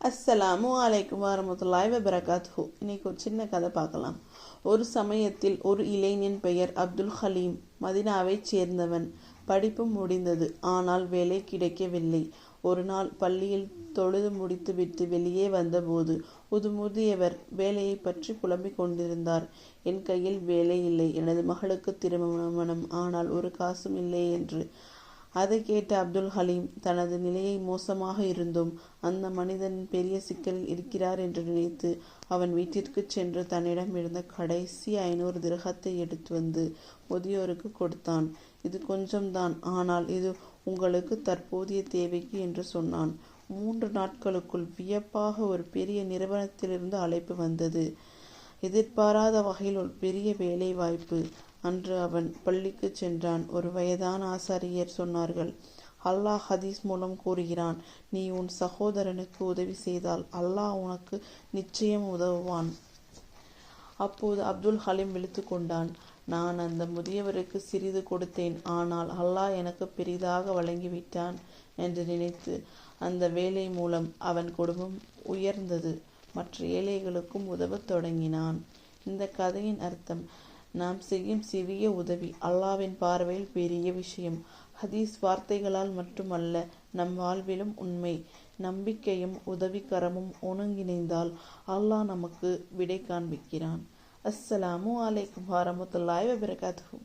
அஸ்ஸலாமு அலைக்கும் வரமத்துல்லாஹி வபரகாத்துஹு. இன்னைக்கு ஒரு சின்ன கதை பார்க்கலாம். ஒரு சமயத்தில் ஒரு இளைஞன் பெயர் அப்துல் ஹலீம். மதினாவைச் சேர்ந்தவன். படிப்பு முடிந்தது, ஆனால் வேலை கிடைக்கவில்லை. ஒரு நாள் பள்ளியில் தொழுது முடித்துவிட்டு வெளியே வந்தபோது முதியவர் வேலையை பற்றி புலம்பிக் கொண்டிருந்தார். என் கையில் வேலை இல்லை, எனது மகளுக்கு திருமணம், ஆனால் ஒரு காசும் இல்லை என்று. அதை கேட்ட அப்துல் ஹலீம், தனது நிலையை மோசமாக இருந்தும் அந்த மனிதன் பெரிய சிக்கலில் இருக்கிறார் என்று நினைத்து அவன் வீட்டிற்கு சென்று தன்னிடம் இருந்த கடைசி 500 திரகத்தை எடுத்து வந்து முதியோருக்கு கொடுத்தான். இது கொஞ்சம்தான், ஆனால் இது உங்களுக்கு தற்போதைய தேவைக்கு என்று சொன்னான். 3 நாட்களுக்குள் வியப்பாக ஒரு பெரிய நிறுவனத்திலிருந்து அழைப்பு வந்தது. எதிர்பாராத வகையில் ஒரு பெரிய வேலை வாய்ப்பு. அன்று அவன் பள்ளிக்கு சென்றான். ஒரு வயதான ஆசாரியர் சொன்னார்கள், அல்லாஹ் ஹதீஸ் மூலம் கூறுகிறான், நீ உன் சகோதரனுக்கு உதவி செய்தால் அல்லாஹ் உனக்கு நிச்சயம் உதவுவான். அப்போது அப்துல் ஹலீம் விழித்து கொண்டான். நான் அந்த முதியவருக்கு சிறிது கொடுத்தேன், ஆனால் அல்லாஹ் எனக்கு பெரிதாக வழங்கிவிட்டான் என்று நினைத்து அந்த வேலை மூலம் அவன் குடும்பம் உயர்ந்தது. மற்ற ஏழைகளுக்கும் உதவத் தொடங்கினான். இந்த கதையின் அர்த்தம், நாம் செய்யும் சிறிய உதவி அல்லாஹ்வின் பார்வையில் பெரிய விஷயம். ஹதீஸ் வார்த்தைகளால் மட்டுமல்ல, நம் வாழ்விலும் உண்மை. நம்பிக்கையும் உதவிக்கரமும் ஒருங்கிணைந்தால் அல்லாஹ் நமக்கு விடை காண்பிக்கிறான். அஸ்ஸலாமு அலைக்கும் வரமத்துல்லாஹி வபரகாத்துஹு.